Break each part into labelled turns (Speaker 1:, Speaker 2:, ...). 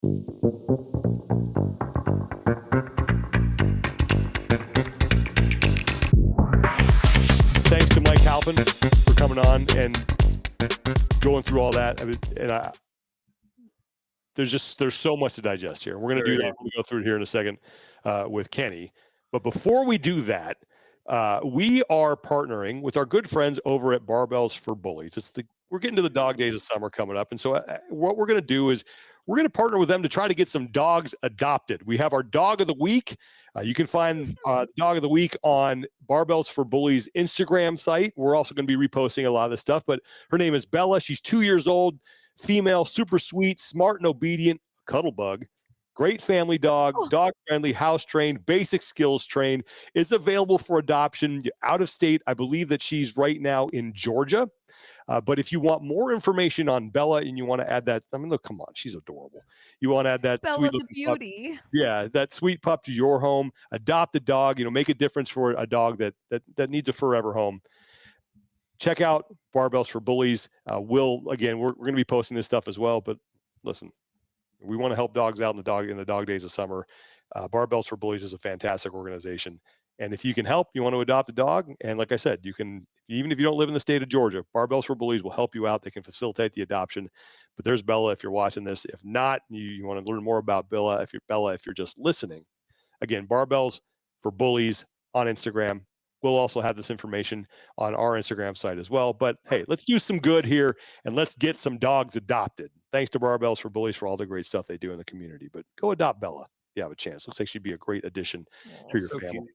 Speaker 1: Thanks to Mike Halpin for coming on and going through all that. I mean, and there's so much to digest here. We're going to do that when we go through it here in a second with Kenny. But before we do that, we are partnering with our good friends over at Barbells for Bullies. We're getting to the dog days of summer coming up. And so what we're going to do is we're going to partner with them to try to get some dogs adopted. We have our dog of the week. You can find dog of the week on Barbells for Bullies Instagram site. We're also going to be reposting a lot of this stuff, but her name is Bella. She's 2 years old, female, super sweet, smart and obedient, cuddle bug. Great family dog, dog-friendly, house-trained, basic skills trained. Is available for adoption out of state. I believe that she's right now in Georgia. But if you want more information on Bella and you want to add that, I mean, look, come on, she's adorable. You want to add that
Speaker 2: Bella
Speaker 1: sweet
Speaker 2: the beauty.
Speaker 1: pup, yeah, that sweet pup to your home. Adopt a dog. Make a difference for a dog that needs a forever home. Check out Barbells for Bullies. We're going to be posting this stuff as well. But listen, we want to help dogs out in the dog days of summer. Barbells for Bullies is a fantastic organization. And if you can help, you want to adopt a dog. And like I said, you can, even if you don't live in the state of Georgia, Barbells for Bullies will help you out. They can facilitate the adoption. But there's Bella if you're watching this. If not, you want to learn more about Bella. If you're just listening, again, Barbells for Bullies on Instagram. We'll also have this information on our Instagram site as well. But hey, let's do some good here and let's get some dogs adopted. Thanks to Barbells for Bullies for all the great stuff they do in the community. But go adopt Bella. You have a chance. Looks like she'd be a great addition to your family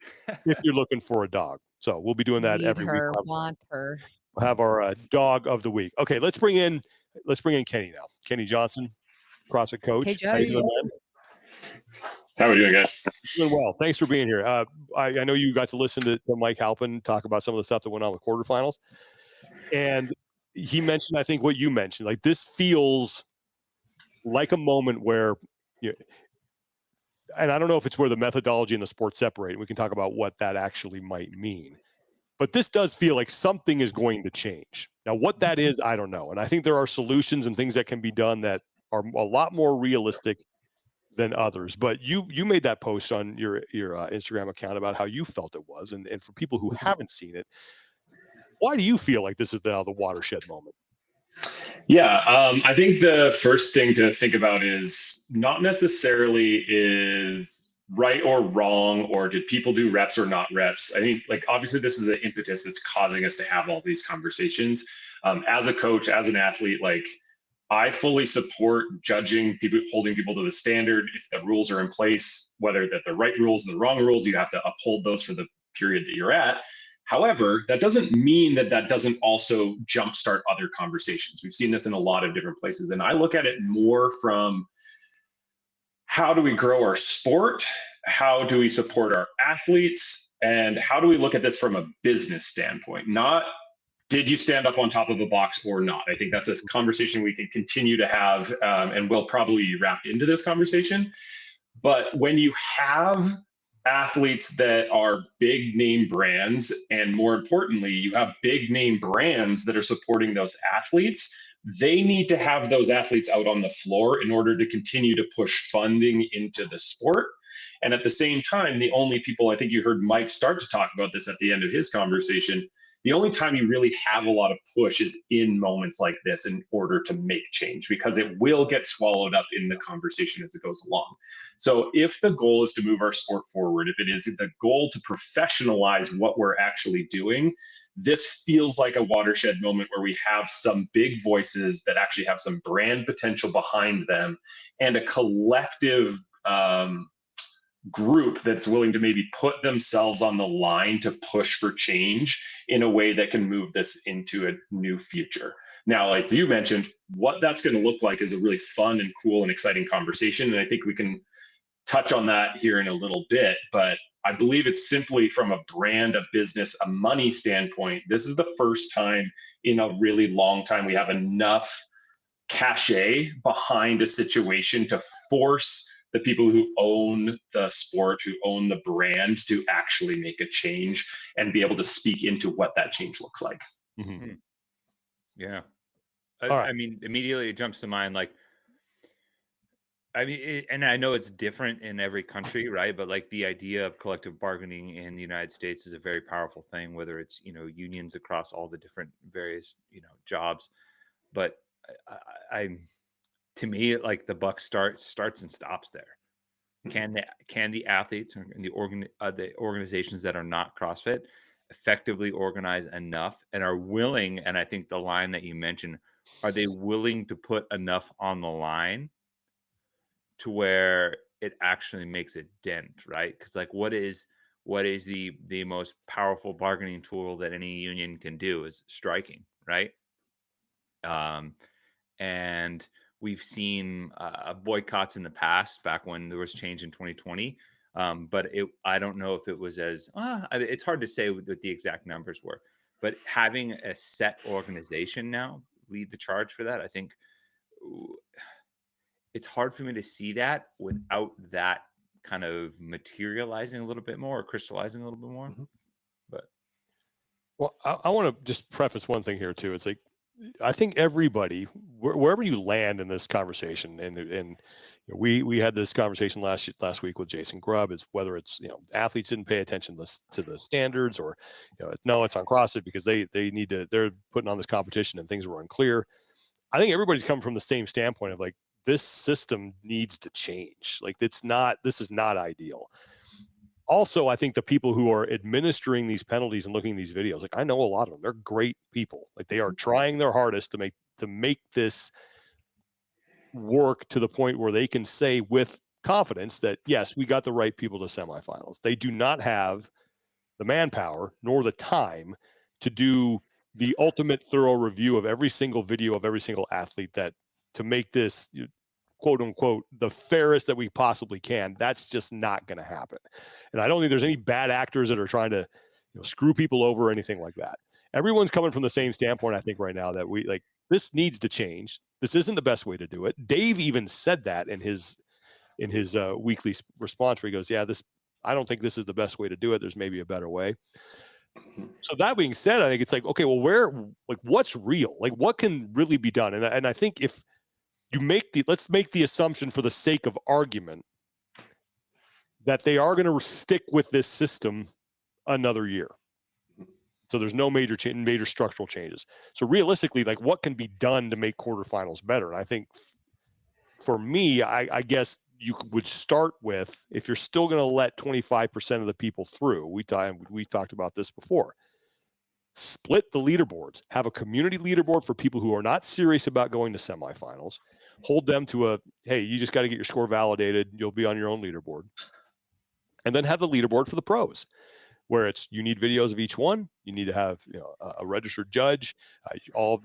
Speaker 1: if you're looking for a dog. So we'll be doing that every week.
Speaker 2: Want her.
Speaker 1: We'll have our dog of the week. Okay, let's bring in Kenny now. Kenny Johnson, CrossFit Coach. How you doing, man?
Speaker 3: How are we doing, guys?
Speaker 1: Doing well. Thanks for being here. I know you got to listen to Mike Halpin talk about some of the stuff that went on with quarterfinals. And he mentioned, I think, what you mentioned. Like, this feels like a moment where, and I don't know if it's where the methodology and the sport separate. We can talk about what that actually might mean. But this does feel like something is going to change. Now, what that is, I don't know. And I think there are solutions and things that can be done that are a lot more realistic than others. But you made that post on your Instagram account about how you felt it was. And for people who haven't seen it, why do you feel like this is now the watershed moment?
Speaker 3: Yeah, I think the first thing to think about is not necessarily is right or wrong, or did people do reps or not reps. I think, like, obviously this is an impetus that's causing us to have all these conversations. As a coach, as an athlete, like, I fully support judging people, holding people to the standard. If the rules are in place, whether that the right rules or the wrong rules, you have to uphold those for the period that you're at. However, that doesn't mean that doesn't also jumpstart other conversations. We've seen this in a lot of different places. And I look at it more from, how do we grow our sport? How do we support our athletes? And how do we look at this from a business standpoint? Not, did you stand up on top of a box or not? I think that's a conversation we can continue to have, and we'll probably be wrapped into this conversation. But when you have athletes that are big name brands, and more importantly, you have big name brands that are supporting those athletes, they need to have those athletes out on the floor in order to continue to push funding into the sport. And at the same time, the only people, I think you heard Mike start to talk about this at the end of his conversation, the only time you really have a lot of push is in moments like this in order to make change, because it will get swallowed up in the conversation as it goes along. So if the goal is to move our sport forward, if it is the goal to professionalize what we're actually doing, this feels like a watershed moment where we have some big voices that actually have some brand potential behind them, and a collective group that's willing to maybe put themselves on the line to push for change in a way that can move this into a new future. Now, as you mentioned, what that's going to look like is a really fun and cool and exciting conversation. And I think we can touch on that here in a little bit, but I believe it's simply from a brand, a business, a money standpoint. This is the first time in a really long time we have enough cachet behind a situation to force the people who own the sport, who own the brand, to actually make a change and be able to speak into what that change looks like.
Speaker 1: Mm-hmm.
Speaker 4: Yeah.
Speaker 1: Right.
Speaker 4: I mean, immediately it jumps to mind, like,
Speaker 2: I mean, and I know it's different in every country, right? But like the idea of collective bargaining in the United States is a very powerful thing, whether it's, unions across all the different various, jobs. But I to me, like the buck starts and stops there. Can the athletes and the organizations that are not CrossFit effectively organize enough and are willing? And I think the line that you mentioned, are they willing to put enough on the line to where it actually makes a dent, right? Because like, what is the most powerful bargaining tool that any union can do is striking, right? Um, and we've seen boycotts in the past, back when there was change in 2020. But I don't know if it was it's hard to say what the exact numbers were, but having a set organization now lead the charge for that, I think it's hard for me to see that without that kind of materializing a little bit more or crystallizing a little bit more. But
Speaker 1: Well, I want to just preface one thing here too. It's like, I think everybody, wherever you land in this conversation, and we had this conversation last week with Jason Grubb, is whether it's athletes didn't pay attention to the standards, or no, it's on CrossFit because they're putting on this competition and things were unclear. I think everybody's coming from the same standpoint of like, this system needs to change. Like, this is not ideal. Also, I think the people who are administering these penalties and looking at these videos, like, I know a lot of them, they're great people. Like, they are trying their hardest to make this work to the point where they can say with confidence that, yes, we got the right people to semifinals. They do not have the manpower nor the time to do the ultimate thorough review of every single video of every single athlete, that to make this quote unquote the fairest that we possibly can. That's just not going to happen. And I don't think there's any bad actors that are trying to screw people over or anything like that. Everyone's coming from the same standpoint, I think, right now, that this needs to change. This isn't the best way to do it. Dave even said that in his weekly response, where he goes, yeah, I don't think this is the best way to do it. There's maybe a better way. So that being said, I think it's like, okay, well, what's real? Like, what can really be done? And I think if you let's make the assumption, for the sake of argument, that they are going to stick with this system another year. So there's no major structural changes. So realistically, like, what can be done to make quarterfinals better? And I think for me, I guess you would start with, if you're still going to let 25% of the people through, we talked about this before, split the leaderboards, have a community leaderboard for people who are not serious about going to semifinals, hold them to hey, you just got to get your score validated, you'll be on your own leaderboard. And then have the leaderboard for the pros, where you need videos of each one. You need to have a registered judge. All of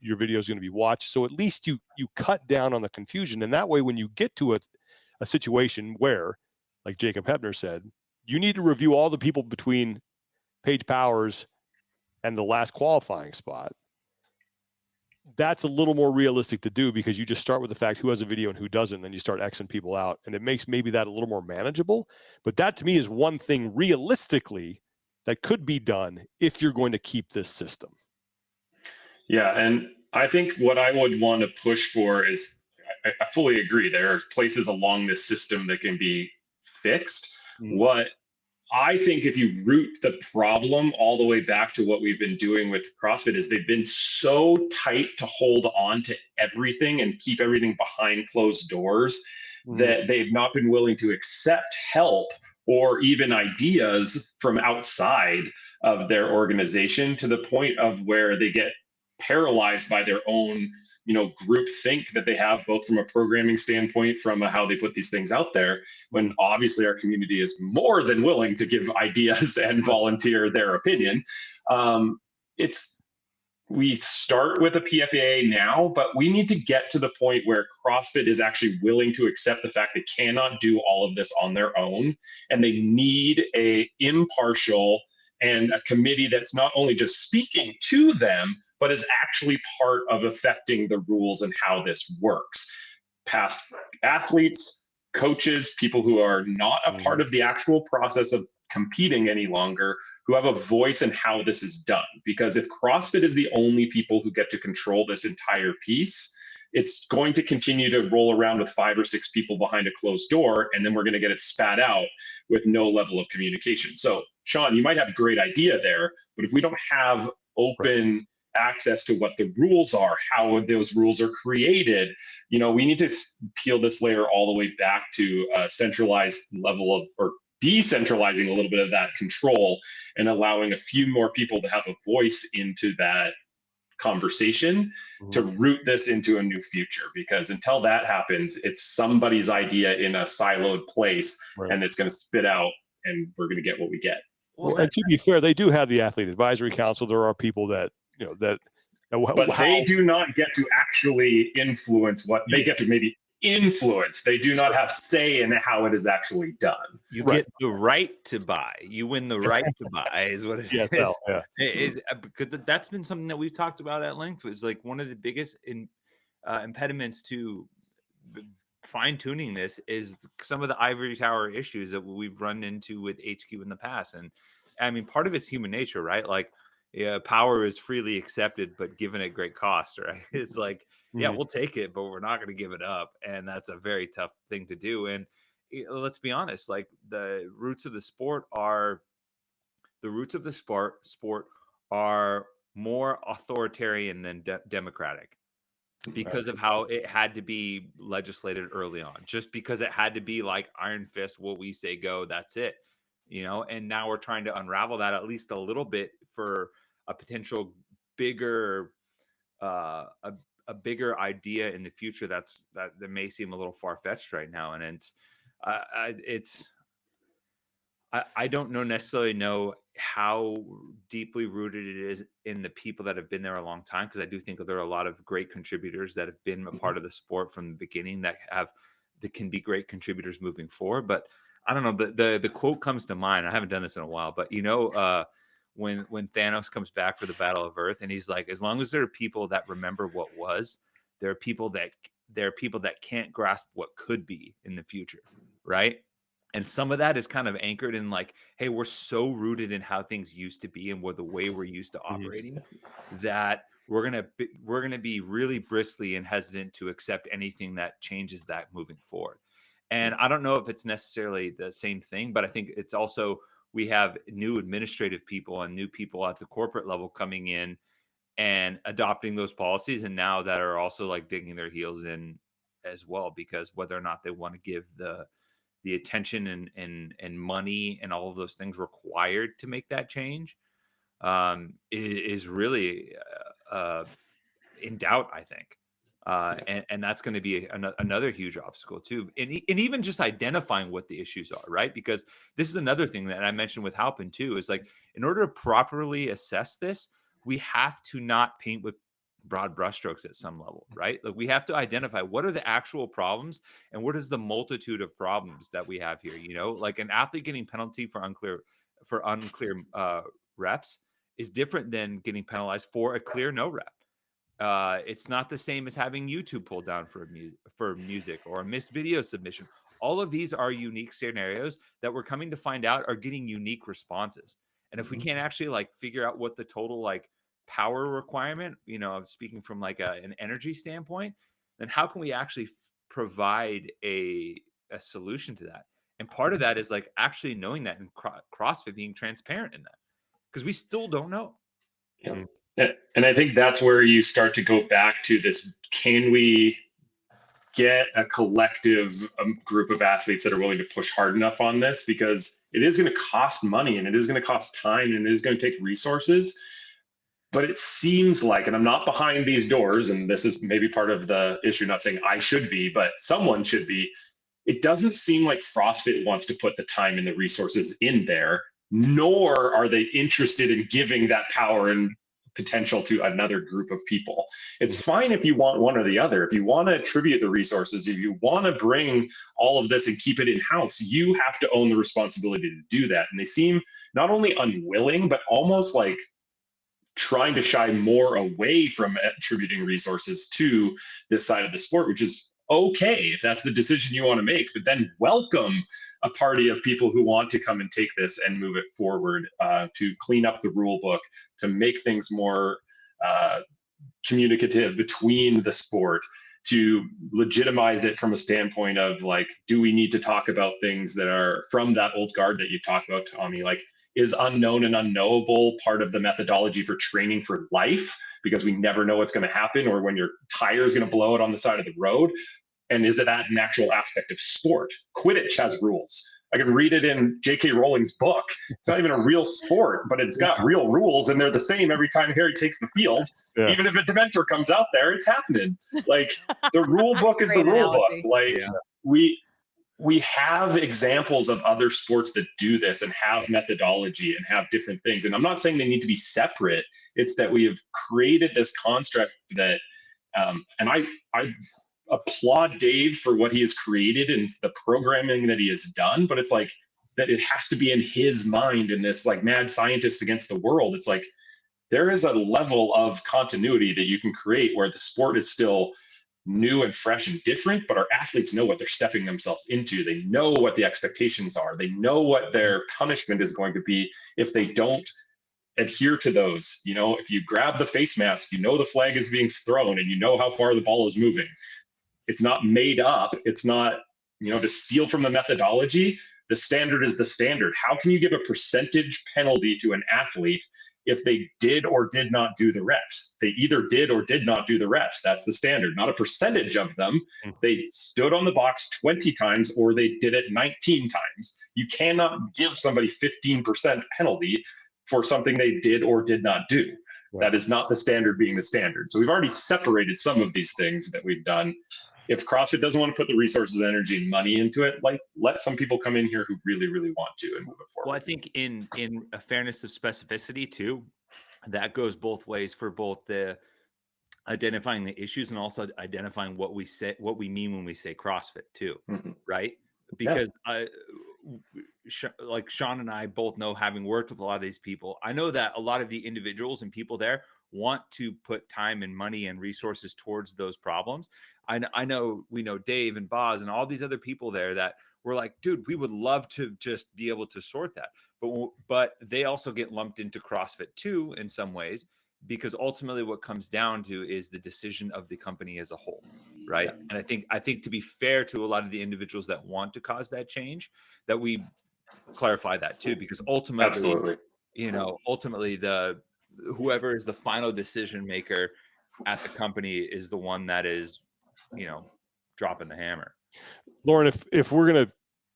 Speaker 1: your video is going to be watched. So at least you cut down on the confusion. And that way, when you get to a situation where, like Jacob Hebner said, you need to review all the people between Paige Powers and the last qualifying spot, that's a little more realistic to do, because you just start with the fact who has a video and who doesn't, and then you start Xing people out, and it makes maybe that a little more manageable. But that, to me, is one thing realistically that could be done if you're going to keep this system.
Speaker 3: Yeah, and I think what I would want to push for is, I fully agree, there are places along this system that can be fixed. What I think, if you root the problem all the way back to what we've been doing with CrossFit, is they've been so tight to hold on to everything and keep everything behind closed doors that they've not been willing to accept help or even ideas from outside of their organization, to the point of where they get paralyzed by their own group think that they have, both from a programming standpoint, from how they put these things out there, when obviously our community is more than willing to give ideas and volunteer their opinion. We start with a PFA now, but we need to get to the point where CrossFit is actually willing to accept the fact they cannot do all of this on their own, and they need a impartial and a committee that's not only just speaking to them, but is actually part of affecting the rules and how this works. Past athletes, coaches, people who are not a part of the actual process of competing any longer, who have a voice in how this is done. Because if CrossFit is the only people who get to control this entire piece, it's going to continue to roll around with 5 or 6 people behind a closed door, and then we're going to get it spat out with no level of communication. So, Sean, you might have a great idea there, but if we don't have open access to what the rules are, how those rules are created, we need to peel this layer all the way back to a centralized level of, or decentralizing a little bit of that control and allowing a few more people to have a voice into that conversation to root this into a new future. Because until that happens, it's somebody's idea in a siloed place, and it's going to spit out, and we're going to get what we get.
Speaker 1: Well, and to be fair, they do have the athlete advisory council. There are people that
Speaker 3: but they do not get to actually influence what they get to maybe influence. They do not have say in how it is actually done.
Speaker 2: You get the right to buy. You win the right to buy is what it is.
Speaker 1: Yeah.
Speaker 2: Because that's been something that we've talked about at length. Was like one of the biggest impediments to fine tuning this is some of the ivory tower issues that we've run into with HQ in the past. And I mean, part of it's human nature, right? Like, power is freely accepted, but given at great cost, right? It's like, yeah, we'll take it, but we're not going to give it up. And that's a very tough thing to do. And let's be honest, like the roots of the sport are more authoritarian than democratic, because of how it had to be legislated early on, just because it had to be like iron fist, what we say go, that's it. And now we're trying to unravel that at least a little bit for a potential bigger, a bigger idea in the future that may seem a little far-fetched right now. And I don't necessarily know how deeply rooted it is in the people that have been there a long time, because I do think there are a lot of great contributors that have been a part of the sport from the beginning that can be great contributors moving forward. But I don't know, the quote comes to mind. I haven't done this in a while, but when Thanos comes back for the Battle of Earth, and he's like, as long as there are people that remember what was, there are people that can't grasp what could be in the future, right? And some of that is kind of anchored in like, hey, we're so rooted in how things used to be and the way we're used to operating that we're gonna be really bristly and hesitant to accept anything that changes that moving forward. And I don't know if it's necessarily the same thing, but I think it's also, we have new administrative people and new people at the corporate level coming in and adopting those policies, and now that are also like digging their heels in as well, because whether or not they want to give the attention and money and all of those things required to make that change is really in doubt, I think. And that's going to be another huge obstacle too. And even just identifying what the issues are, right? Because this is another thing that I mentioned with Halpin too, is like, in order to properly assess this, we have to not paint with broad brushstrokes at some level, right? Like, we have to identify what are the actual problems and what is the multitude of problems that we have here. Like an athlete getting penalty for unclear reps is different than getting penalized for a clear no rep. It's not the same as having YouTube pulled down for music or a missed video submission. All of these are unique scenarios that we're coming to find out are getting unique responses. And if we can't actually like figure out what the total like power requirement, I'm speaking from like an energy standpoint, then how can we actually provide a solution to that? And part of that is like actually knowing that, and CrossFit being transparent in that, because we still don't know.
Speaker 3: Yeah. And I think that's where you start to go back to this: can we get a collective group of athletes that are willing to push hard enough on this? Because it is going to cost money, and it is going to cost time, and it is going to take resources. But it seems like, and I'm not behind these doors, and this is maybe part of the issue, not saying I should be, but someone should be. It doesn't seem like CrossFit wants to put the time and the resources in there, nor are they interested in giving that power and potential to another group of people. It's fine if you want one or the other. If you want to attribute the resources, if you want to bring all of this and keep it in-house, you have to own the responsibility to do that. And they seem not only unwilling, but almost like trying to shy more away from attributing resources to this side of the sport, which is okay if that's the decision you want to make, but then welcome a party of people who want to come and take this and move it forward, to clean up the rule book, to make things more communicative between the sport, to legitimize it from a standpoint of like, do we need to talk about things that are from that old guard that you talked about, Tommy? Like, is unknown and unknowable part of the methodology for training for life? Because we never know what's going to happen, or when your tire is going to blow out on the side of the road. And is it an actual aspect of sport? Quidditch has rules. I can read it in J.K. Rowling's book. It's not even a real sport, but it's got real rules, and they're the same every time Harry takes the field.
Speaker 1: Yeah.
Speaker 3: Even if a Dementor comes out there, it's happening. Like, the rule book is the rule book. Like, we have examples of other sports that do this and have methodology and have different things. And I'm not saying they need to be separate. It's that we have created this construct that, and I applaud Dave for what he has created and the programming that he has done, but it's like that it has to be in his mind, in this like mad scientist against the world. It's like there is a level of continuity that you can create where the sport is still new and fresh and different, but our athletes know what they're stepping themselves into. They know what the expectations are. They know what their punishment is going to be if they don't adhere to those. You know, if you grab the face mask, you know the flag is being thrown and you know how far the ball is moving. It's not made up. It's not, you know, to steal from the methodology. The standard is the standard. How can you give a percentage penalty to an athlete if they did or did not do the reps? They either did or did not do the reps. That's the standard, not a percentage of them. They stood on the box 20 times or they did it 19 times. You cannot give somebody 15% penalty for something they did or did not do. That is not the standard being the standard. So we've already separated some of these things that we've done. If CrossFit doesn't want to put the resources, energy, and money into it, like, let some people come in here who really, really want to and move it forward.
Speaker 2: Well, I think in a fairness of specificity too, that goes both ways for both the identifying the issues and also identifying what we say, what we mean when we say CrossFit too, right? Because like Sean and I both know, having worked with a lot of these people, I know that a lot of the individuals and people there want to put time and money and resources towards those problems. I know, we know Dave and Boz and all these other people there that we're like, dude, we would love to just be able to sort that. But they also get lumped into CrossFit too in some ways, because ultimately what comes down to is the decision of the company as a whole, right? And I think to be fair to a lot of the individuals that want to cause that change, that we clarify that too, because ultimately, you know, ultimately whoever is the final decision maker at the company is the one that is, you know, dropping the hammer.
Speaker 1: Lauren, if we're going to,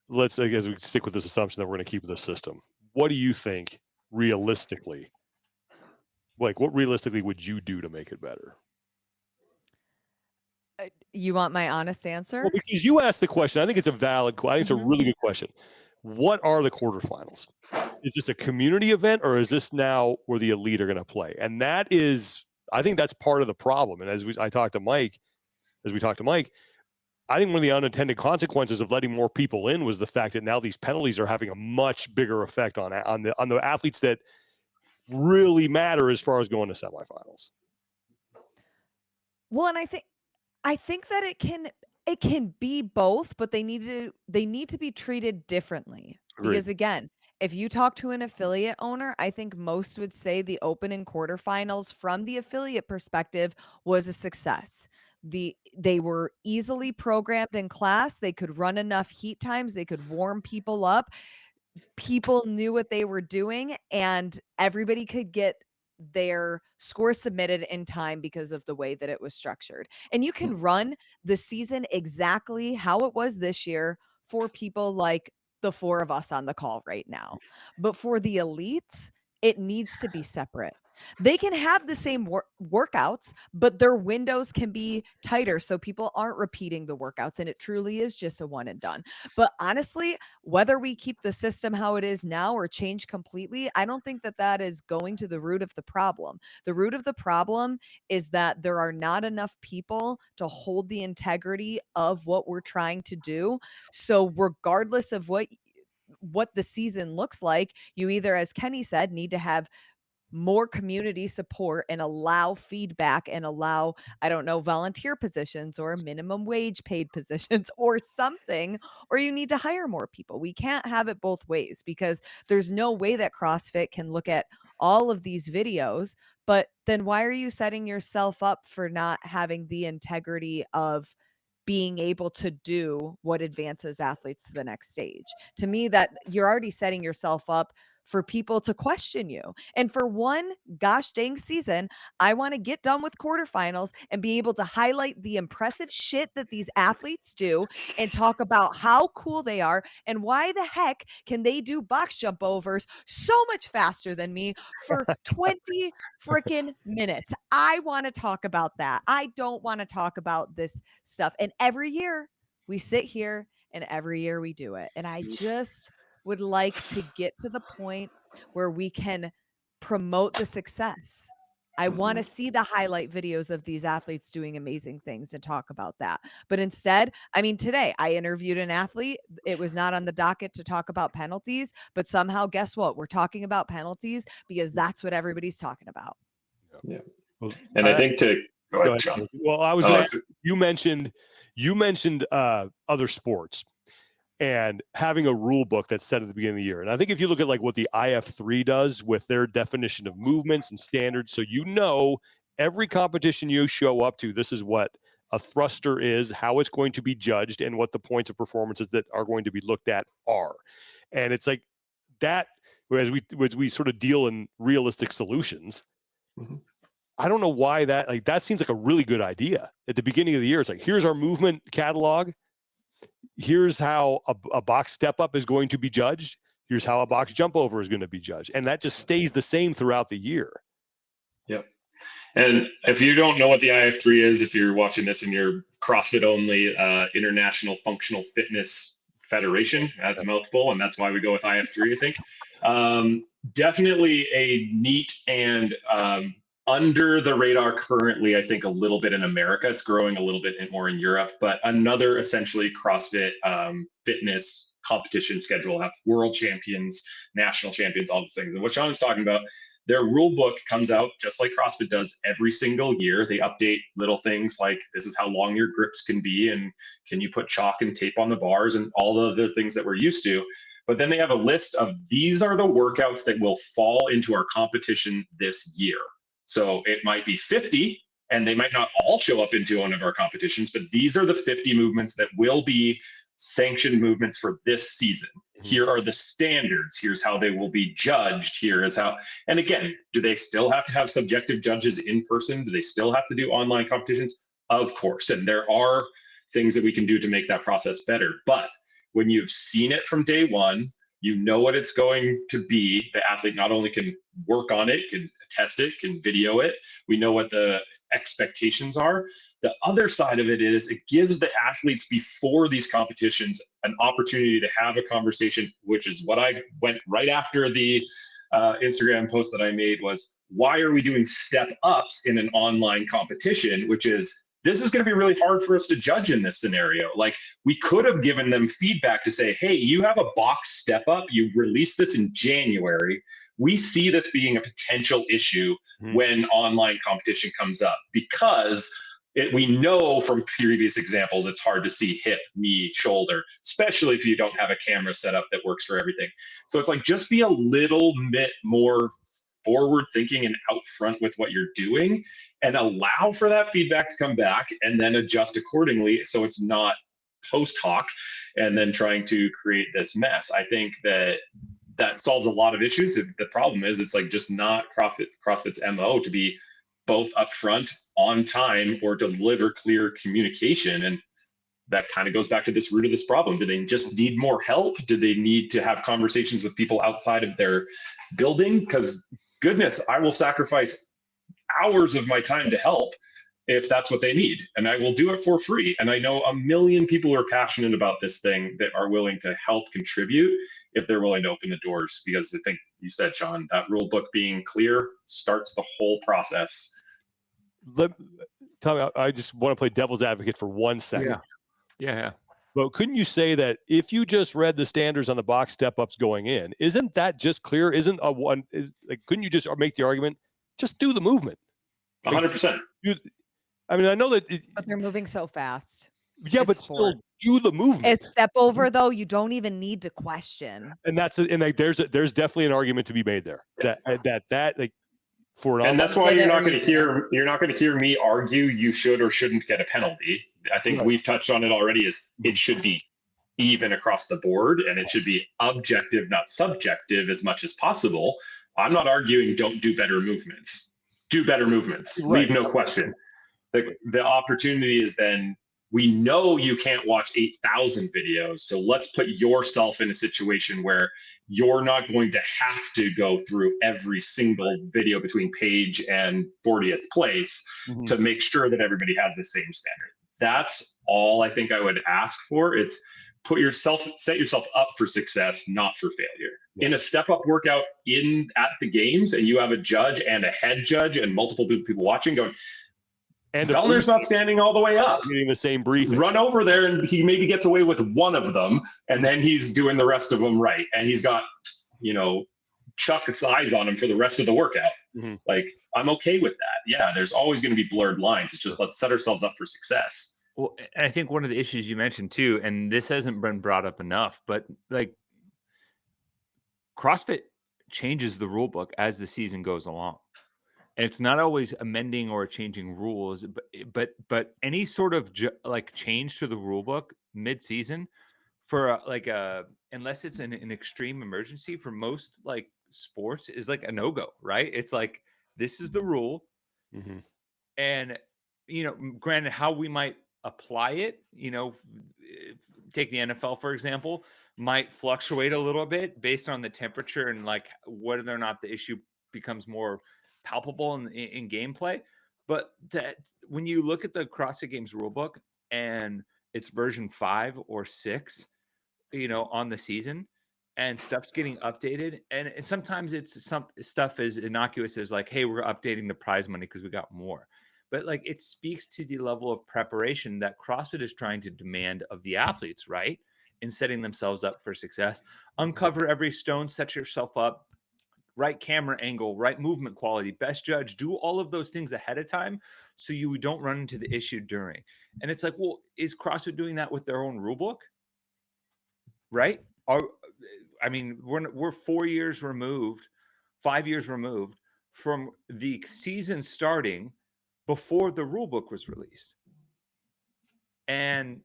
Speaker 1: let's say, as we stick with this assumption that we're going to keep the system, what do you think realistically, like what realistically would you do to make it better?
Speaker 4: You want my honest answer?
Speaker 1: Well, because you asked the question, I think it's a valid question. I think it's a really good question. What are the quarterfinals? Is this a community event, or is this now where the elite are going to play? And that is, I think that's part of the problem. And as we talked to Mike, I think one of the unintended consequences of letting more people in was the fact that now these penalties are having a much bigger effect on the athletes that really matter as far as going to semifinals.
Speaker 4: Well, and I think that it can be both, but they need to be treated differently.
Speaker 1: Agreed.
Speaker 4: Because again, if you talk to an affiliate owner, I think most would say the open and quarterfinals from the affiliate perspective was a success. They were easily programmed in class. They could run enough heat times. They could warm people up. People knew what they were doing, and everybody could get their score submitted in time because of the way that it was structured. And you can run the season exactly how it was this year for people like the four of us on the call right now. But for the elites, it needs to be separate. They can have the same workouts, but their windows can be tighter so people aren't repeating the workouts, and it truly is just a one and done. But honestly, whether we keep the system how it is now or change completely, I don't think that is going to the root of the problem. The root of the problem is that there are not enough people to hold the integrity of what we're trying to do. So regardless of what the season looks like, you either, as Kenny said, need to have more community support and allow feedback and allow, I don't know, volunteer positions or minimum wage paid positions or something, or you need to hire more people. We can't have it both ways, because there's no way that CrossFit can look at all of these videos, but then why are you setting yourself up for not having the integrity of being able to do what advances athletes to the next stage? To me, that you're already setting yourself up for people to question you. And for one gosh dang season, I want to get done with quarterfinals and be able to highlight the impressive shit that these athletes do and talk about how cool they are and why the heck can they do box jump overs so much faster than me for 20 freaking minutes. I want to talk about that. I don't want to talk about this stuff. And every year we sit here and every year we do it. And I just would like to get to the point where we can promote the success. I want to see the highlight videos of these athletes doing amazing things and talk about that. But instead, I mean, today I interviewed an athlete. It was not on the docket to talk about penalties, but somehow, guess what? We're talking about penalties because that's what everybody's talking about.
Speaker 3: Yeah.
Speaker 1: Well,
Speaker 3: And I think to go ahead, Sean.
Speaker 1: Well, I was going to, you mentioned other sports and having a rule book that's set at the beginning of the year. And I think if you look at like what the IF3 does with their definition of movements and standards, so you know every competition you show up to, this is what a thruster is, how it's going to be judged, and what the points of performances that are going to be looked at are. And it's like that, as we sort of deal in realistic solutions, I don't know why that seems like a really good idea. At the beginning of the year, it's like, here's our movement catalog. Here's how a box step up is going to be judged. Here's how a box jump over is going to be judged. And that just stays the same throughout the year.
Speaker 3: Yep. And if you don't know what the IF3 is, if you're watching this in your CrossFit only, International Functional Fitness Federation, that's a mouthful, and that's why we go with IF3, I think. Definitely a neat and under the radar currently, I think a little bit in America. It's growing a little bit more in Europe, but another essentially CrossFit fitness competition schedule, have world champions, national champions, all these things. And what Sean is talking about, their rule book comes out just like CrossFit does every single year. They update little things like this is how long your grips can be, and can you put chalk and tape on the bars, and all the other things that we're used to. But then they have a list of these are the workouts that will fall into our competition this year. So it might be 50, and they might not all show up into one of our competitions, but these are the 50 movements that will be sanctioned movements for this season. Here are the standards. Here's how they will be judged. Here is how, and again, do they still have to have subjective judges in person? Do they still have to do online competitions? Of course. And there are things that we can do to make that process better. But when you've seen it from day one, you know what it's going to be. The athlete not only can work on it, can test it, can video it. We know what the expectations are. The other side of it is it gives the athletes before these competitions an opportunity to have a conversation, which is what I went right after the Instagram post that I made was, why are we doing step ups in an online competition, which is, this is going to be really hard for us to judge in this scenario. Like, we could have given them feedback to say, hey, you have a box step up. You released this in January. We see this being a potential issue when online competition comes up, because we know from previous examples, it's hard to see hip, knee, shoulder, especially if you don't have a camera set up that works for everything. So it's like, just be a little bit more forward thinking and out front with what you're doing, and allow for that feedback to come back and then adjust accordingly, so it's not post hoc and then trying to create this mess. I think that solves a lot of issues. The problem is, it's like just not CrossFit's MO to be both upfront, on time, or deliver clear communication. And that kind of goes back to this root of this problem. Do they just need more help? Do they need to have conversations with people outside of their building? Because goodness, I will sacrifice hours of my time to help if that's what they need, and I will do it for free. And I know a million people who are passionate about this thing that are willing to help contribute if they're willing to open the doors. Because I think you said, Sean, that rule book being clear starts the whole process.
Speaker 1: Tommy, I just want to play devil's advocate for 1 second.
Speaker 2: Yeah.
Speaker 1: But couldn't you say that if you just read the standards on the box step ups going in, isn't that just clear? Couldn't you just make the argument, just do the movement?
Speaker 3: 100%.
Speaker 1: I mean, I know that,
Speaker 4: but they're moving so fast.
Speaker 1: Yeah, but
Speaker 4: It's
Speaker 1: still
Speaker 4: sport.
Speaker 1: do the movement.
Speaker 4: A step over, though, you don't even need to question.
Speaker 1: And that's like there's definitely an argument to be made there.
Speaker 3: Yeah.
Speaker 1: That like for an
Speaker 3: And
Speaker 1: online,
Speaker 3: that's why
Speaker 4: Did
Speaker 3: you're
Speaker 4: it
Speaker 3: not
Speaker 4: or
Speaker 3: going
Speaker 4: you
Speaker 3: to
Speaker 4: didn't.
Speaker 3: hear me argue you should or shouldn't get a penalty. I think
Speaker 1: Right.
Speaker 3: we've touched on it already. Is it should be even across the board, and it should be objective, not subjective, as much as possible. I'm not arguing don't do better movements. Do better movements.
Speaker 1: Right.
Speaker 3: Leave no question. The opportunity is then we know you can't watch 8,000 videos. So let's put yourself in a situation where you're not going to have to go through every single video between page and 40th place to make sure that everybody has the same standard. That's all I think I would ask for. It's set yourself up for success, not for failure.
Speaker 1: Yeah.
Speaker 3: In a step-up workout at the games, and you have a judge and a head judge and multiple people watching going,
Speaker 1: and
Speaker 3: Fellner's not standing all the way up.
Speaker 1: getting the same briefing.
Speaker 3: Run over there, and he maybe gets away with one of them, and then he's doing the rest of them right. And he's got, Chuck's eyes on him for the rest of the workout. Like, I'm okay with that. Yeah, there's always going to be blurred lines. It's just let's set ourselves up for success.
Speaker 2: Well, and I think one of the issues you mentioned too, and this hasn't been brought up enough, but like CrossFit changes the rule book as the season goes along. And it's not always amending or changing rules, but any sort of like change to the rule book mid-season for unless it's an extreme emergency, for most like sports is like a no-go, right? It's like, this is the rule. And, granted, how we might apply it, take the NFL, for example, might fluctuate a little bit based on the temperature and like whether or not the issue becomes more palpable in gameplay. But that when you look at the CrossFit Games rulebook and it's version 5 or 6, on the season, and stuff's getting updated, and sometimes it's some stuff as innocuous as like, hey, we're updating the prize money because we got more. But like, it speaks to the level of preparation that CrossFit is trying to demand of the athletes, right? In setting themselves up for success. Uncover every stone, set yourself up, right camera angle, right movement quality, best judge, do all of those things ahead of time so you don't run into the issue during. And it's like, well, is CrossFit doing that with their own rule book? Right? We're 4 years removed, 5 years removed from the season starting before the rule book was released. And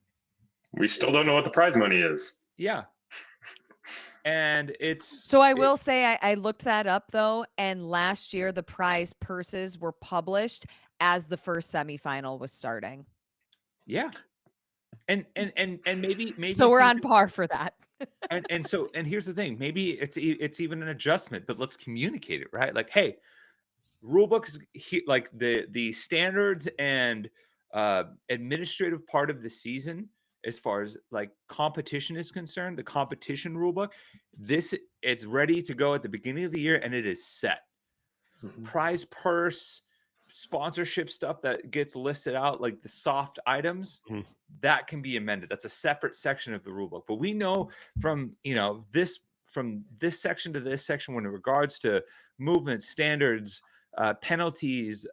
Speaker 3: we still don't know what the prize money is.
Speaker 2: Yeah. And
Speaker 4: so I will say I looked that up though, and last year the prize purses were published as the first semifinal was starting.
Speaker 2: Yeah. And maybe
Speaker 4: so we're on par for that.
Speaker 2: and here's the thing, maybe it's even an adjustment, but let's communicate it, right? Like, hey, rule books, like the standards and administrative part of the season, as far as like competition is concerned, the competition rule book, it's ready to go at the beginning of the year, and it is set. Prize purse, sponsorship stuff that gets listed out, like the soft items, that can be amended. That's a separate section of the rule book. But we know from this section to this section, when in regards to movement standards, penalties,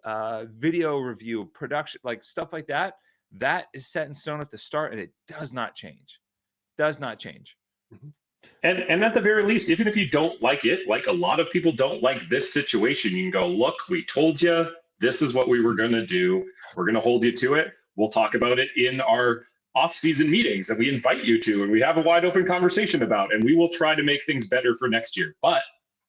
Speaker 2: video review, production, like stuff like that, that is set in stone at the start, and it does not change.
Speaker 3: And at the very least, even if you don't like it, like a lot of people don't like this situation, you can go, look, we told you this is what we were going to do. We're going to hold you to it. We'll talk about it in our off-season meetings that we invite you to, and we have a wide open conversation about, and we will try to make things better for next year. But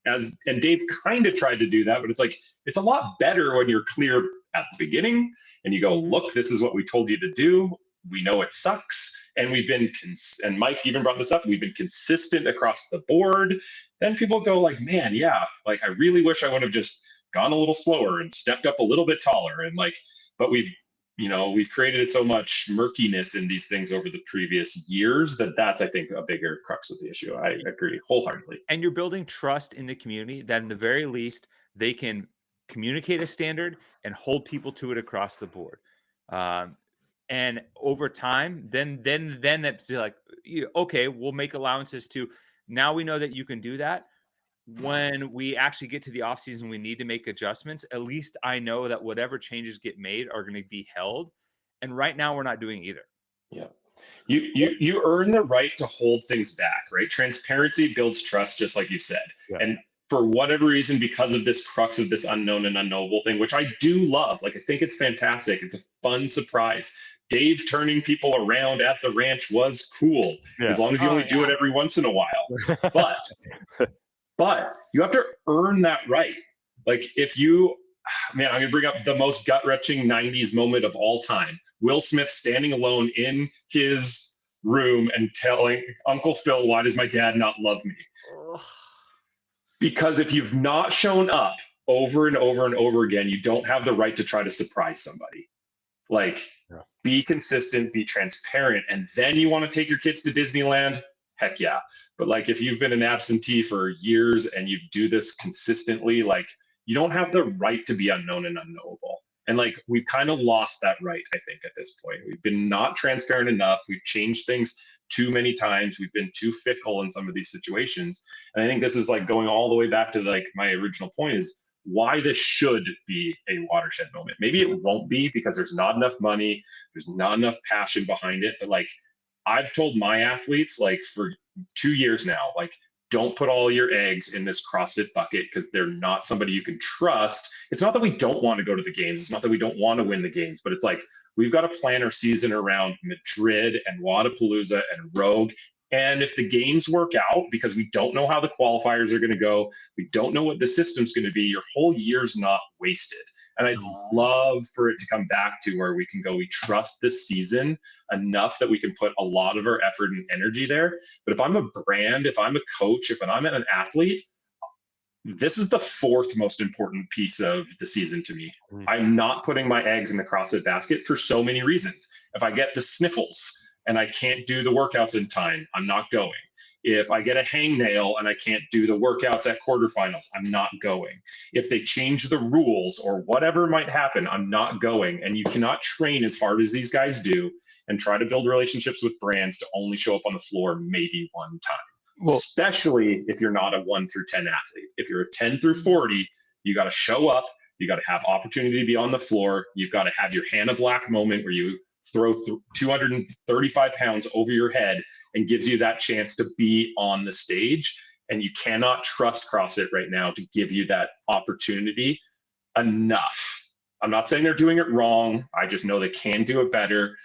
Speaker 3: and Dave kind of tried to do that, but it's like, it's a lot better when you're clear at the beginning and you go, look, this is what we told you to do. We know it sucks. And we've been, and Mike even brought this up, we've been consistent across the board. Then people go like, man, yeah, like I really wish I would have just gone a little slower and stepped up a little bit taller. And like, but we've created so much murkiness in these things over the previous years that's, I think, a bigger crux of the issue. I agree wholeheartedly.
Speaker 2: And you're building trust in the community that in the very least, they can communicate a standard and hold people to it across the board. And over time, then that's like, okay, we'll make allowances to, now we know that you can do that. When we actually get to the off season, we need to make adjustments. At least I know that whatever changes get made are going to be held. And right now we're not doing either.
Speaker 3: Yeah. You earn the right to hold things back, right? Transparency builds trust, just like you said.
Speaker 1: Yeah.
Speaker 3: And for whatever reason, because of this crux of this unknown and unknowable thing, which I do love, like I think it's fantastic. It's a fun surprise. Dave turning people around at the ranch was cool, as long as you only do it every once in a while. But you have to earn that right. Like if you, man, I'm gonna bring up the most gut-wrenching 90s moment of all time. Will Smith standing alone in his room and telling Uncle Phil, why does my dad not love me? Because if you've not shown up over and over and over again, you don't have the right to try to surprise somebody. Like, be consistent, be transparent, and then you want to take your kids to Disneyland? Heck yeah. But like, if you've been an absentee for years and you do this consistently, like, you don't have the right to be unknown and unknowable. And like, we've kind of lost that right, I think, at this point. We've been not transparent enough. We've changed things too many times. We've been too fickle in some of these situations. And I think this is like going all the way back to like my original point is why this should be a watershed moment. Maybe it won't be because there's not enough money, there's not enough passion behind it. But like, I've told my athletes like for 2 years now, like, don't put all your eggs in this CrossFit bucket because they're not somebody you can trust. It's not that we don't want to go to the games. It's not that we don't want to win the games, but it's like, we've got to plan our season around Madrid and Wodapalooza and Rogue. And if the games work out, because we don't know how the qualifiers are going to go, we don't know what the system's going to be, your whole year's not wasted. And I'd love for it to come back to where we can go, we trust this season enough that we can put a lot of our effort and energy there. But if I'm a brand, if I'm a coach, if I'm an athlete, this is the fourth most important piece of the season to me. I'm not putting my eggs in the CrossFit basket for so many reasons. If I get the sniffles and I can't do the workouts in time, I'm not going. If I get a hangnail and I can't do the workouts at quarterfinals, I'm not going. If they change the rules or whatever might happen, I'm not going. And you cannot train as hard as these guys do and try to build relationships with brands to only show up on the floor maybe one time. Well, especially if you're not a 1 through 10 athlete. If you're a 10 through 40, you got to show up. You got to have opportunity to be on the floor. You've got to have your Hannah Black moment where you throw 235 pounds over your head and gives you that chance to be on the stage. And you cannot trust CrossFit right now to give you that opportunity enough. I'm not saying they're doing it wrong. I just know they can do it better.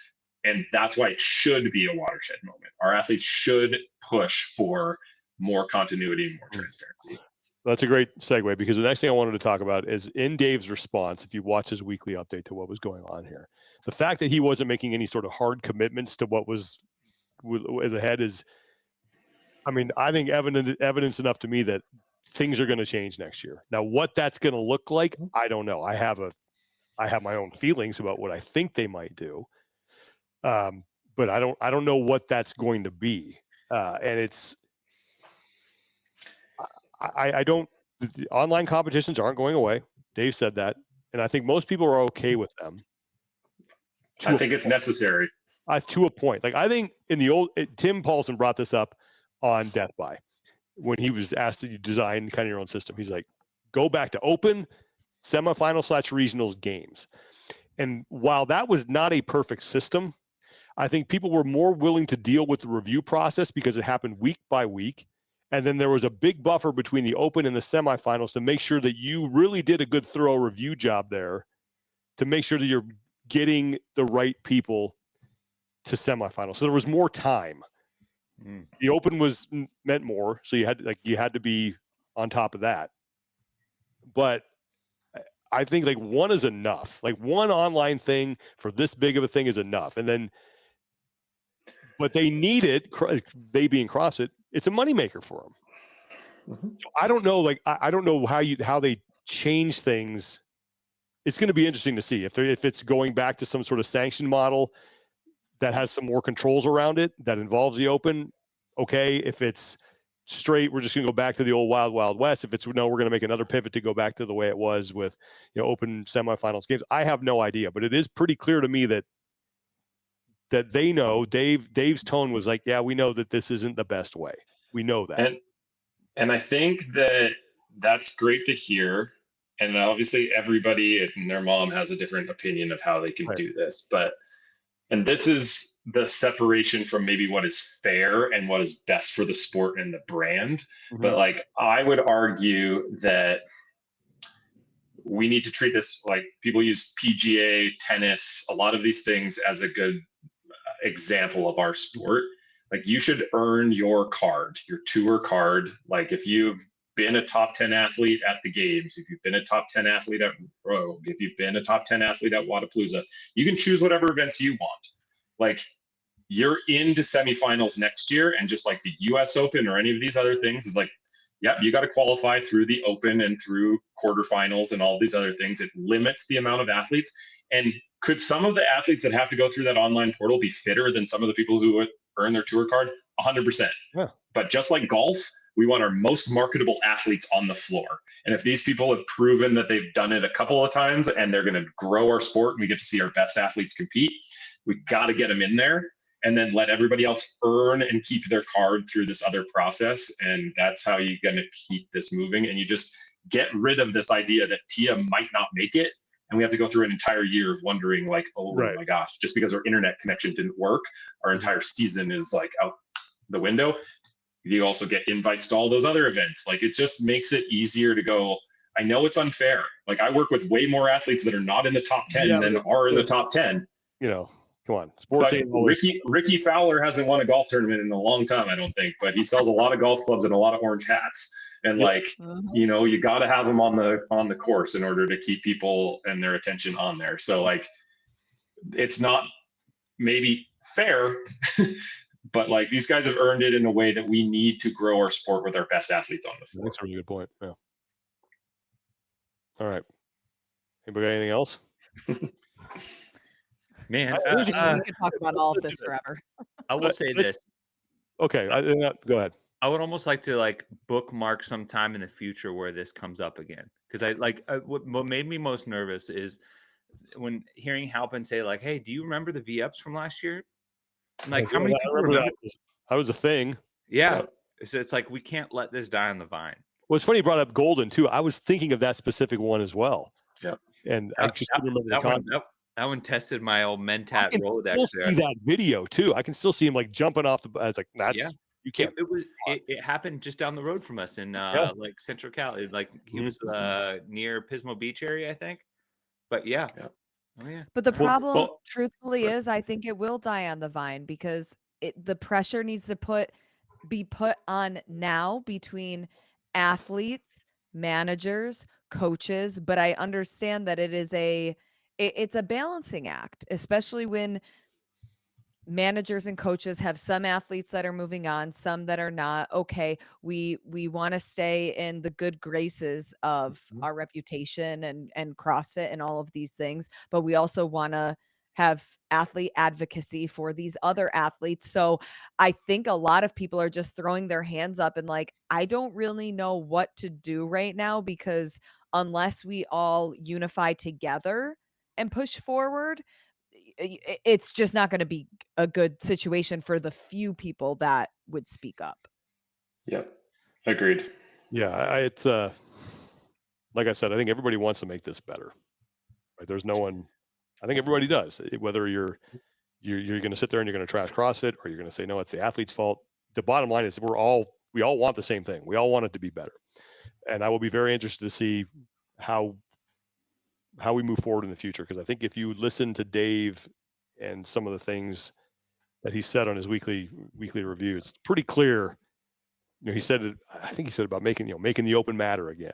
Speaker 3: And that's why it should be a watershed moment. Our athletes should push for more continuity and more transparency.
Speaker 1: That's a great segue, because the next thing I wanted to talk about is in Dave's response, if you watch his weekly update to what was going on here, the fact that he wasn't making any sort of hard commitments to what was ahead is, I mean, I think evidence enough to me that things are going to change next year. Now, what that's going to look like, I don't know. I have my own feelings about what I think they might do. But I don't know what that's going to be. And it's, I don't, the online competitions aren't going away. Dave said that. And I think most people are okay with them.
Speaker 3: I think it's necessary.
Speaker 1: To a point. Like, I think in the old, Tim Paulson brought this up on Death By when he was asked to design kind of your own system. He's like, go back to open, semifinal/regionals games. And while that was not a perfect system, I think people were more willing to deal with the review process because it happened week by week. And then there was a big buffer between the open and the semifinals to make sure that you really did a good, thorough review job there to make sure that you're getting the right people to semifinals. So there was more time. The open meant more. So you had to be on top of that. But I think like one is enough. Like one online thing for this big of a thing is enough. And then, but they need it, they being CrossFit, it's a moneymaker for them. So I don't know, like, I don't know how they change things. It's going to be interesting to see if it's going back to some sort of sanction model that has some more controls around it that involves the open. Okay. If it's straight, we're just going to go back to the old wild, wild west. If it's no, we're going to make another pivot to go back to the way it was with, open semifinals games. I have no idea, but it is pretty clear to me that they know. Dave's tone was like, yeah, we know that this isn't the best way. We know that.
Speaker 3: And I think that's great to hear. And obviously everybody and their mom has a different opinion of how they can do this. And this is the separation from maybe what is fair and what is best for the sport and the brand. But like, I would argue that we need to treat this like people use PGA, tennis, a lot of these things as a good example of our sport. Like, you should earn your card, your tour card. Like, if you've been a top 10 athlete at the games, if you've been a top 10 athlete at Rogue, if you've been a top 10 athlete at Wodapalooza, you can choose whatever events you want. Like, you're into semifinals next year, and just like the US Open or any of these other things, is like, yep, you got to qualify through the Open and through quarterfinals and all these other things. It limits the amount of athletes. And could some of the athletes that have to go through that online portal be fitter than some of the people who earn their tour card? 100%.
Speaker 1: Yeah.
Speaker 3: But just like golf, we want our most marketable athletes on the floor. And if these people have proven that they've done it a couple of times and they're going to grow our sport and we get to see our best athletes compete, we got to get them in there, and then let everybody else earn and keep their card through this other process. And that's how you're going to keep this moving. And you just get rid of this idea that Tia might not make it. And we have to go through an entire year of wondering, like, oh my gosh, just because our internet connection didn't work, our entire season is like out the window. You also get invites to all those other events. Like, it just makes it easier to go, I know it's unfair. Like, I work with way more athletes that are not in the top 10 than are in the top 10.
Speaker 1: You know, come on. Sports ain't always...
Speaker 3: Ricky Fowler hasn't won a golf tournament in a long time, I don't think, but he sells a lot of golf clubs and a lot of orange hats. And like, you know, you got to have them on the course in order to keep people and their attention on there. So like, it's not maybe fair, but like, these guys have earned it in a way that we need to grow our sport with our best athletes on the floor.
Speaker 1: That's a really good point. Yeah. All right. Anybody got anything else?
Speaker 2: Man,
Speaker 4: we could talk about all of this forever.
Speaker 2: I will say this.
Speaker 1: Okay, go ahead.
Speaker 2: I would almost like to like bookmark sometime in the future where this comes up again, because I like what made me most nervous is when hearing Halpin say like, "Hey, do you remember the V-ups from last year?" I'm like, how many people remember
Speaker 1: that was a thing?
Speaker 2: Yeah, so it's like we can't let this die on the vine.
Speaker 1: Well, it's funny you brought up Golden too. I was thinking of that specific one as well.
Speaker 3: Yeah,
Speaker 1: and I just couldn't remember the content.
Speaker 2: That one tested my old Mentat Rolodex.
Speaker 1: I can still see that video too. I can still see him like jumping off the. I was like, that's you can't.
Speaker 2: It happened just down the road from us in like Central Cali. Like he was near Pismo Beach area, I think. But yeah. Oh yeah.
Speaker 4: But the problem, truthfully, is I think it will die on the vine because the pressure needs to be put on now between athletes, managers, coaches. But I understand that it's a balancing act, especially when managers and coaches have some athletes that are moving on, some that are not. Okay, we want to stay in the good graces of our reputation and CrossFit and all of these things, but we also want to have athlete advocacy for these other athletes. So I think a lot of people are just throwing their hands up and like, I don't really know what to do right now, because unless we all unify together and push forward, it's just not going to be a good situation for the few people that would speak up.
Speaker 3: Yep. Agreed.
Speaker 1: Yeah. It's like I said, I think everybody wants to make this better. Right? There's no one, I think everybody does, whether you're going to sit there and you're going to trash CrossFit or you're going to say, no, it's the athlete's fault. The bottom line is we all want the same thing. We all want it to be better. And I will be very interested to see how we move forward in the future. Because I think if you listen to Dave and some of the things that he said on his weekly review, it's pretty clear. You know, he said about making the open matter again.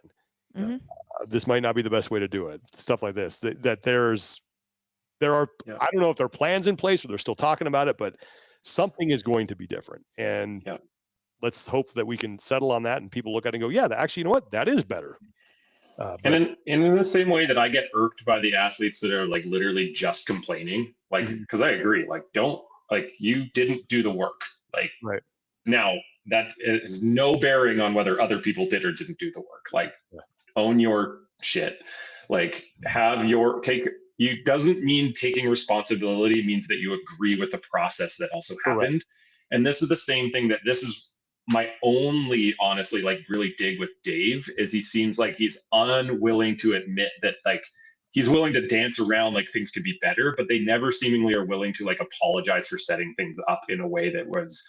Speaker 4: Mm-hmm.
Speaker 1: This might not be the best way to do it. Stuff like this. That there are. I don't know if there are plans in place or they're still talking about it, but something is going to be different. And let's hope that we can settle on that and people look at it and go, yeah, actually, you know what? That is better.
Speaker 3: And in the same way that I get irked by the athletes that are like literally just complaining, like, because I agree, like, you didn't do the work. Like, right now, that is no bearing on whether other people did or didn't do the work. Like, own your shit. Like, doesn't mean taking responsibility means that you agree with the process that also happened. And this is the same thing this is my only, honestly, like really dig with Dave is he seems like he's unwilling to admit that like he's willing to dance around like things could be better, but they never seemingly are willing to like apologize for setting things up in a way that was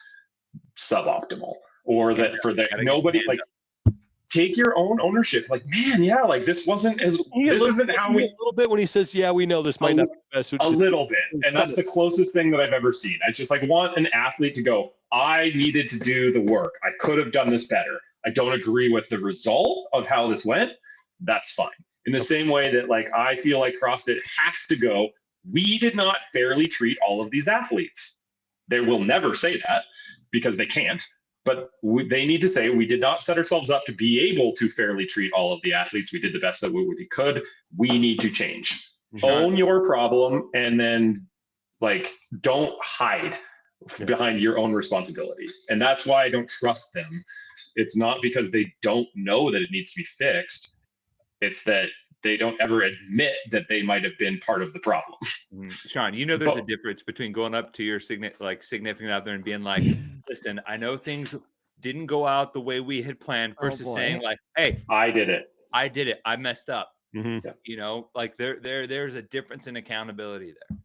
Speaker 3: suboptimal, or that for that nobody like take your own ownership. Like, man, yeah, like this wasn't as this isn't how we
Speaker 1: a little bit when he says, yeah, we know this might not be best.
Speaker 3: A little bit. And that's the closest thing that I've ever seen. I just like want an athlete to go, I needed to do the work. I could have done this better. I don't agree with the result of how this went. That's fine. In the same way that like I feel like CrossFit has to go, we did not fairly treat all of these athletes. They will never say that because they can't. But they need to say, we did not set ourselves up to be able to fairly treat all of the athletes. We did the best that we could. We need to change. Own your problem, and then like don't hide behind your own responsibility. And that's why I don't trust them. It's not because they don't know that it needs to be fixed. It's that they don't ever admit that they might have been part of the problem.
Speaker 2: Sean, you know, there's a difference between going up to your significant other and being like, listen, I know things didn't go out the way we had planned, versus saying like, hey, I did it. I messed up.
Speaker 1: Mm-hmm.
Speaker 2: You know, like there's a difference in accountability there.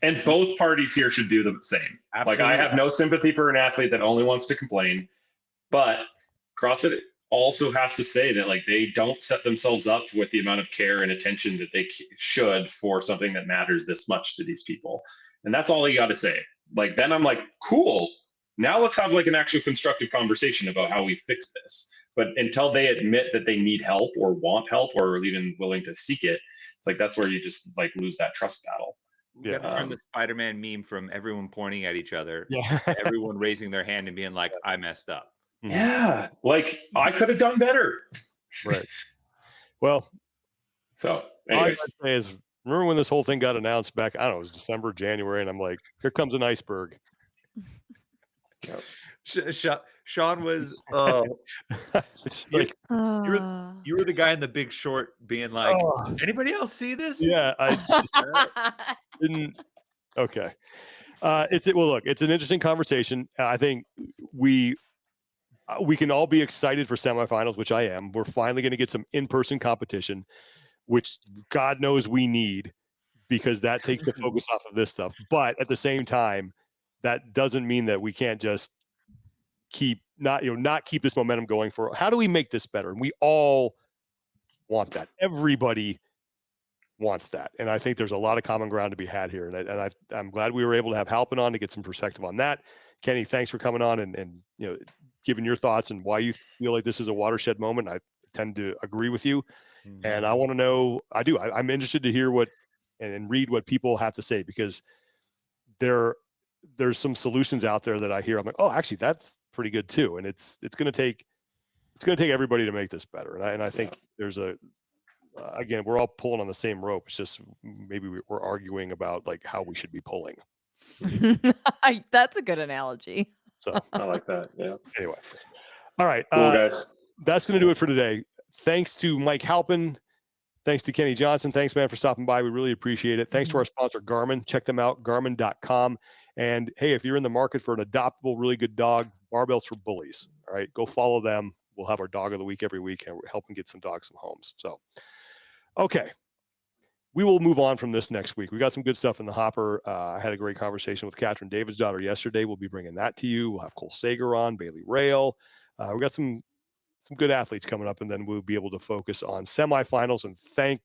Speaker 2: And
Speaker 3: both parties here should do the same. Absolutely. Like I have no sympathy for an athlete that only wants to complain, but CrossFit also has to say that like they don't set themselves up with the amount of care and attention that they should for something that matters this much to these people. And that's all you got to say. Like then I'm like, cool. Now let's have like an actual constructive conversation about how we fix this. But until they admit that they need help or want help or are even willing to seek it, it's like that's where you just like lose that trust battle.
Speaker 2: Yeah. Turn the Spider-Man meme from everyone pointing at each other, to everyone raising their hand and being like, I messed up.
Speaker 3: Yeah, like I could have done better.
Speaker 1: Right. Well,
Speaker 3: so
Speaker 1: all I say is, remember when this whole thing got announced back, I don't know, it was December, January, and I'm like, here comes an iceberg.
Speaker 2: Sean was
Speaker 1: it's like
Speaker 2: you were the guy in The Big Short being like, anybody else see this?
Speaker 1: Yeah, I didn't. Okay. Well, look, it's an interesting conversation. I think we can all be excited for semifinals, which I am. We're finally going to get some in-person competition, which God knows we need, because that takes the focus off of this stuff. But at the same time, that doesn't mean that we can't just not keep this momentum going. For how do we make this better? And we all want that. Everybody wants that. And I think there's a lot of common ground to be had here. And I'm glad we were able to have Halpin on to get some perspective on that. Kenny, thanks for coming on and giving your thoughts and why you feel like this is a watershed moment. I tend to agree with you. Mm-hmm. And I want to know, I'm interested to hear and read what people have to say, because there's some solutions out there that I hear. I'm like, oh, actually that's pretty good too. And it's going to take everybody to make this better. And I think there's again, we're all pulling on the same rope. It's just maybe we're arguing about like how we should be pulling.
Speaker 4: That's a good analogy.
Speaker 1: So
Speaker 3: I like that. Yeah.
Speaker 1: Anyway. All right.
Speaker 3: Cool, guys.
Speaker 1: That's going to do it for today. Thanks to Mike Halpin. Thanks to Kenny Johnson. Thanks, man, for stopping by. We really appreciate it. Thanks to our sponsor, Garmin. Check them out, garmin.com. And hey, if you're in the market for an adoptable, really good dog, Barbells for Bullies. All right. Go follow them. We'll have our dog of the week every week, and we're helping get some dogs some homes. So, okay. We will move on from this next week. We got some good stuff in the hopper. I had a great conversation with Catherine David's daughter yesterday. We'll be bringing that to you. We'll have Cole Sager on, Bailey Rail. We got some good athletes coming up, and then we'll be able to focus on semifinals and, thank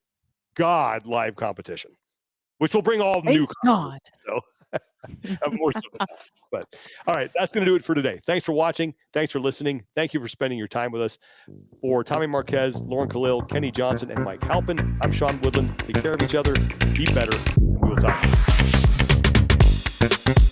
Speaker 1: God, live competition, which will bring all new content. So have more stuff. But all right, that's going to do it for today. Thanks for watching. Thanks for listening. Thank you for spending your time with us. For Tommy Marquez, Lauren Khalil, Kenny Johnson, and Mike Halpin, I'm Sean Woodland. Take care of each other. Be better, and we will talk to you.